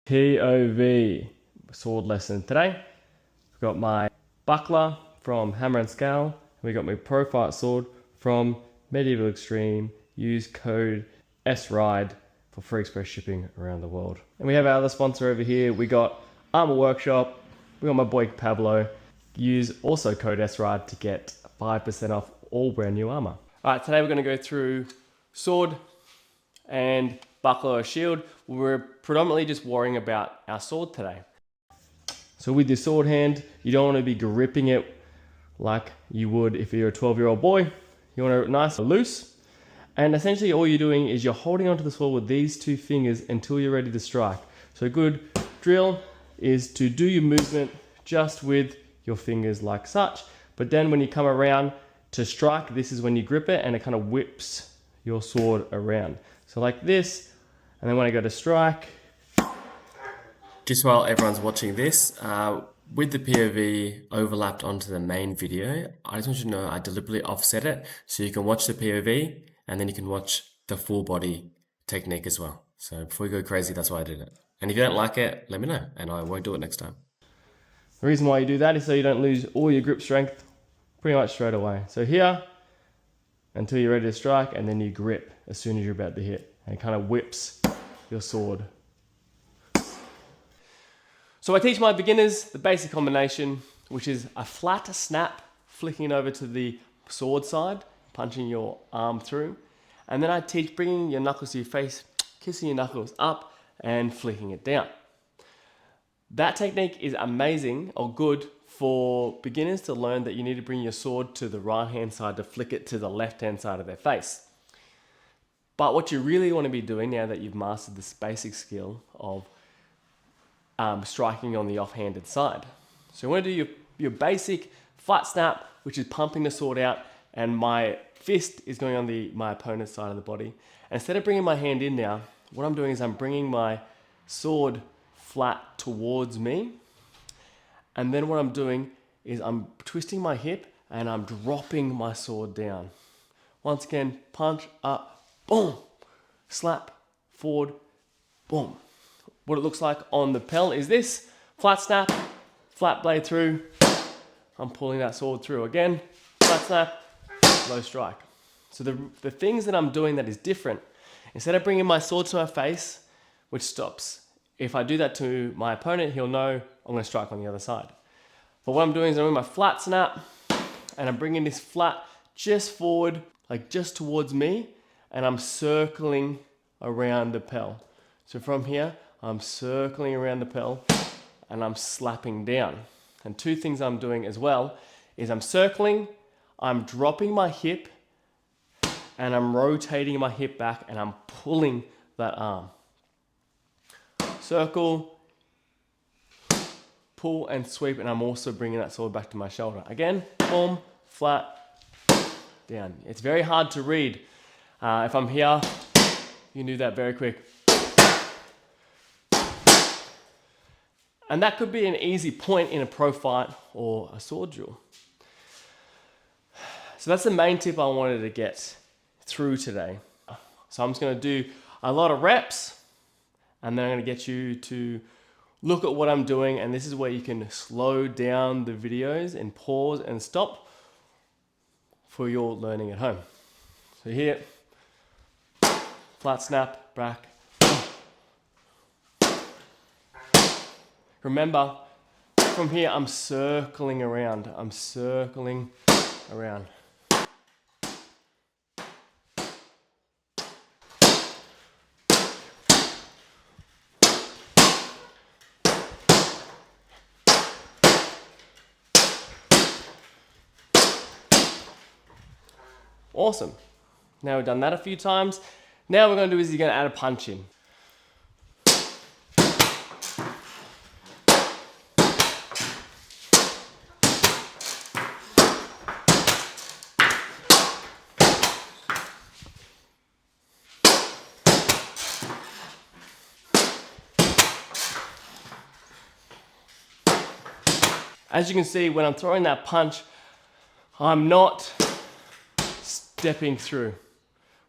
POV Sword Lesson. Today, I've got my buckler from Hammer and Scale. We got my Pro Fight Sword from Medieval Extreme. Use code SRIDE for free express shipping around the world. And we have our other sponsor over here. We got Armor Workshop. We got my boy Pablo. Use also code SRIDE to get 5% off all brand new armor. All right, today we're going to go through sword and buckler or shield. We're predominantly just worrying about our sword today. So with your sword hand, you don't want to be gripping it like you would if you're a 12-year-old boy. You want it nice and loose. And essentially all you're doing is you're holding onto the sword with these two fingers until you're ready to strike. So a good drill is to do your movement just with your fingers like such. But then when you come around to strike, this is when you grip it and it kind of whips your sword around. So like this, and then when I go to strike. Just while everyone's watching this, with the POV overlapped onto the main video, I just want you to know I deliberately offset it so you can watch the POV and then you can watch the full body technique as well. So before you go crazy, that's why I did it. And if you don't like it, let me know and I won't do it next time. The reason why you do that is so you don't lose all your grip strength pretty much straight away. So here, until you're ready to strike, and then you grip as soon as you're about to hit. And it kind of whips your sword. So I teach my beginners the basic combination, which is a flat snap, flicking over to the sword side, punching your arm through. And then I teach bringing your knuckles to your face, kissing your knuckles up, and flicking it down. That technique is amazing or good for beginners to learn that you need to bring your sword to the right hand side to flick it to the left hand side of their face. But what you really want to be doing now that you've mastered this basic skill of striking on the offhanded side. So you want to do your basic flat snap, which is pumping the sword out, and my fist is going on my opponent's side of the body. And instead of bringing my hand in now, what I'm doing is I'm bringing my sword flat towards me. And then what I'm doing is I'm twisting my hip and I'm dropping my sword down. Once again, punch, up, boom, slap, forward, boom. What it looks like on the pel is this: flat snap, flat blade through, I'm pulling that sword through again, flat snap, low strike. So the things that I'm doing that is different, instead of bringing my sword to my face, which stops. If I do that to my opponent, he'll know I'm going to strike on the other side. But what I'm doing is I'm doing my flat snap and I'm bringing this flat just forward, like just towards me, and I'm circling around the pel. So from here, I'm circling around the pel and I'm slapping down. And two things I'm doing as well is I'm circling, I'm dropping my hip, and I'm rotating my hip back and I'm pulling that arm. Circle, pull and sweep, and I'm also bringing that sword back to my shoulder. Again, boom, flat, down. It's very hard to read. If I'm here, you can do that very quick. And that could be an easy point in a pro fight or a sword duel. So that's the main tip I wanted to get through today. So I'm just going to do a lot of reps, and then I'm going to get you to look at what I'm doing, and this is where you can slow down the videos and pause and stop for your learning at home. So here, flat snap, back. Remember, from here I'm circling around. I'm circling around. Awesome. Now we've done that a few times. Now what we're going to do is you're going to add a punch in. As you can see, when I'm throwing that punch, I'm not stepping through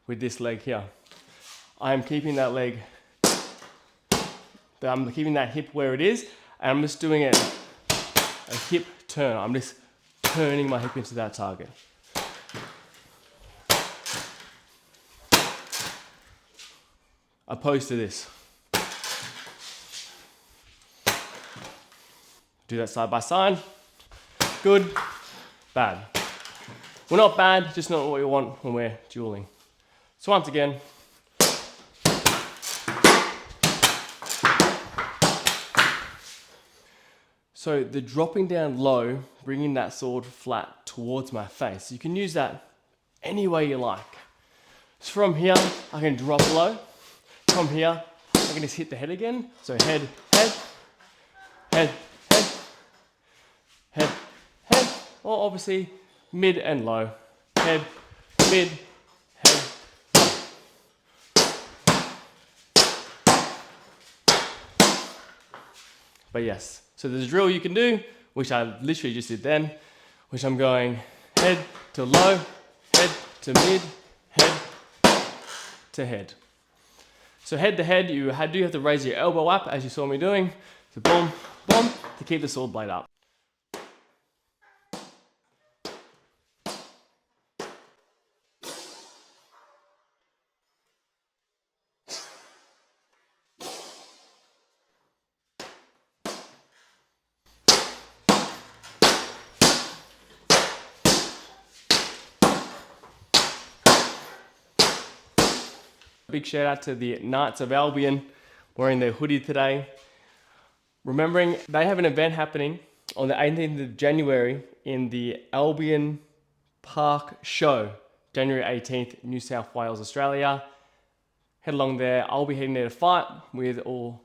with this leg here. I am keeping that leg I'm keeping that hip where it is, and I'm just doing a hip turn. I'm just turning my hip into that target. Opposed to this. Do that side by side. Good, bad. We're not bad, just not what we want when we're dueling. So once again, so the dropping down low, bringing that sword flat towards my face. You can use that any way you like. So from here, I can drop low. From here, I can just hit the head again. So head, head, head, head, head, head, or obviously mid and low. Head, mid, head, low. But yes, so there's a drill you can do, which I literally just did then, which I'm going head to low, head to mid, head to head. So head to head, you do have to raise your elbow up, as you saw me doing. So boom, boom, to keep the sword blade up. Big shout out to the Knights of Albion wearing their hoodie today. Remembering they have an event happening on the 18th of January in the Albion Park Show, January 18th, New South Wales, Australia. Head along there. I'll be heading there to fight with all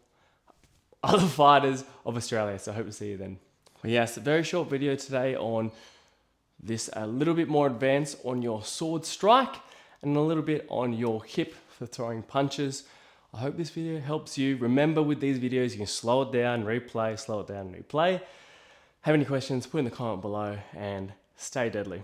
other fighters of Australia, so I hope to see you then. But yes, a very short video today on this, a little bit more advanced on your sword strike and a little bit on your hip for throwing punches. I hope this video helps you. Remember, with these videos, you can slow it down, replay, slow it down, replay. Have any questions, put in the comment below, and stay deadly.